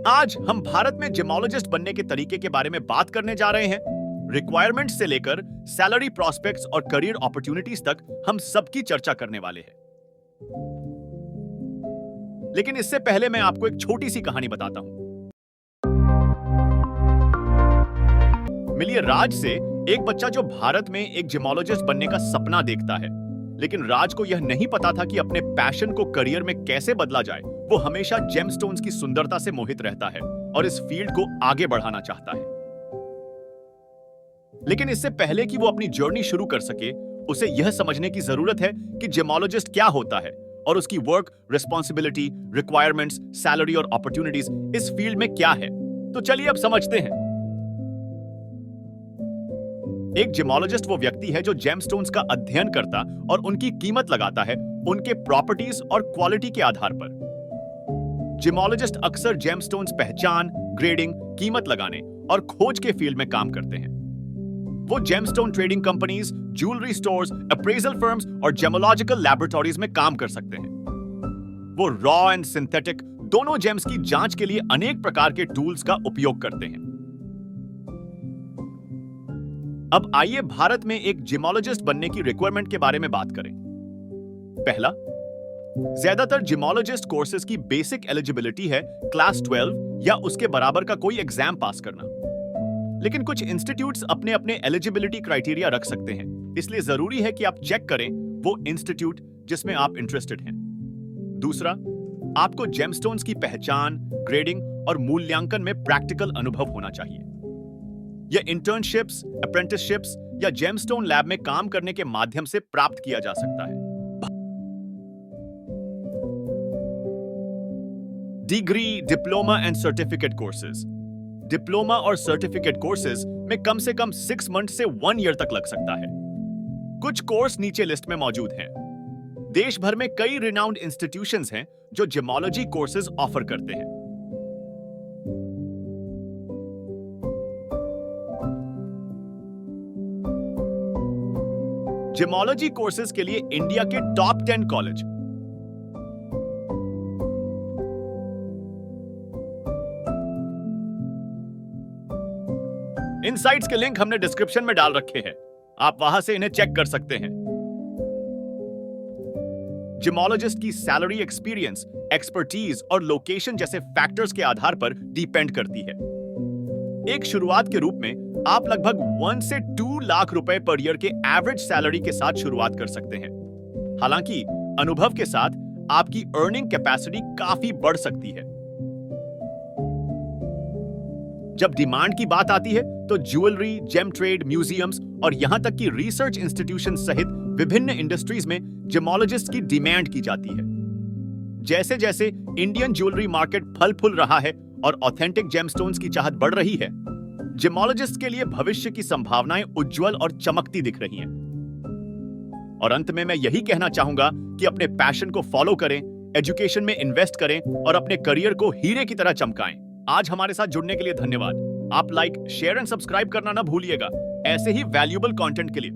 आज हम भारत में जिमोलॉजिस्ट बनने के तरीके के बारे में बात करने जा रहे हैं। रिक्वायरमेंट्स से लेकर सैलरी प्रॉस्पेक्ट्स और करियर अपॉर्चुनिटीज तक हम सबकी चर्चा करने वाले हैं। लेकिन इससे पहले मैं आपको एक छोटी सी कहानी बताता हूं। मिलिए राज से, एक बच्चा जो भारत में एक जिमोलॉजिस्ट बनने का सपना देखता है। लेकिन राज को यह नहीं पता था कि अपने पैशन को करियर में कैसे बदला जाए। वो हमेशा जेमस्टोन्स की सुंदरता से मोहित रहता है और इस फील्ड को आगे बढ़ाना चाहता है। लेकिन इससे पहले कि वो अपनी जर्नी शुरू कर सके, उसे यह समझने की जरूरत है कि जिमोलॉजिस्ट क्या होता है और उसकी वर्क, रिस्पॉन्सिबिलिटी, रिक्वायरमेंट्स, सैलरी और अपॉर्चुनिटीज इस फील्ड में क्या है। तो चलिए अब समझते हैं। एक जिमोलॉजिस्ट वो व्यक्ति है जो जेमस्टोन्स का अध्ययन करता और उनकी कीमत लगाता है उनके प्रॉपर्टीज और क्वालिटी के आधार पर। जिमोलॉजिस्ट अक्सर जेमस्टोन्स पहचान, ग्रेडिंग, कीमत लगाने और खोज के फील्ड में काम करते हैं। वो gemstone trading companies, jewellery stores, appraisal firms और जेमोलॉजिकल लैबोरेटरीज में काम कर सकते हैं। वो रॉ एंड सिंथेटिक दोनों जेम्स की जांच के लिए अनेक प्रकार के टूल्स का उपयोग करते हैं। अब आइए भारत में एक जिमोलॉजिस्ट बनने की रिक्वायरमेंट के बारे में बात करें। पहला, ज्यादातर जिमोलॉजिस्ट कोर्सेज की बेसिक एलिजिबिलिटी है क्लास 12 या उसके बराबर का कोई एग्जाम पास करना। लेकिन कुछ इंस्टीट्यूट्स अपने अपने एलिजिबिलिटी क्राइटेरिया रख सकते हैं, इसलिए जरूरी है कि आप चेक करें वो इंस्टीट्यूट जिसमें आप इंटरेस्टेड हैं। दूसरा, आपको जेमस्टोन्स की पहचान, ग्रेडिंग और मूल्यांकन में प्रैक्टिकल अनुभव होना चाहिए। यह इंटर्नशिप्स, अप्रेंटिसशिप्स या जेमस्टोन लैब में काम करने के माध्यम से प्राप्त किया जा सकता है। Degree, diploma and certificate courses. Diploma और सर्टिफिकेट कोर्सेज में कम से कम 6 मंथ से 1 ईयर तक लग सकता है। कुछ कोर्स नीचे लिस्ट में मौजूद हैं। देश भर में कई रिनाउंड इंस्टीट्यूशंस हैं जो जिमोलॉजी कोर्सेज ऑफर करते हैं। जिमोलॉजी कोर्सेज के लिए इंडिया के टॉप 10 कॉलेज। इन साइट्स के लिंक हमने डिस्क्रिप्शन में डाल रखे हैं, आप वहां से इन्हें चेक कर सकते हैं। जिमोलॉजिस्ट की सैलरी, एक्सपीरियंस, एक्सपर्टीज और लोकेशन जैसे फैक्टर्स के आधार पर डिपेंड करती है। एक शुरुआत के रूप में आप लगभग 1 से 2 लाख रुपए पर ईयर के एवरेज सैलरी के साथ शुरुआत कर सकते हैं। हालांकि अनुभव के साथ आपकी अर्निंग कैपेसिटी काफी बढ़ सकती है। जब डिमांड की बात आती है तो ज्वेलरी, जेम ट्रेड, म्यूजियम्स और यहां तक कि रिसर्च इंस्टीट्यूशन सहित विभिन्न इंडस्ट्रीज में जिमोलॉजिस्ट की डिमांड की जाती है। जैसे जैसे इंडियन ज्वेलरी मार्केट फल फूल रहा है और ऑथेंटिक जेमस्टोन्स की चाहत बढ़ रही है, जिमोलॉजिस्ट के लिए भविष्य की संभावनाएं उज्जवल और चमकती दिख रही हैं। और अंत में मैं यही कहना चाहूंगा कि अपने पैशन को फॉलो करें, एजुकेशन में इन्वेस्ट करें और अपने करियर को हीरे की तरह चमकाएं। आज हमारे साथ जुड़ने के लिए धन्यवाद। आप लाइक, शेयर एंड सब्सक्राइब करना ना भूलिएगा ऐसे ही वैल्यूएबल कंटेंट के लिए।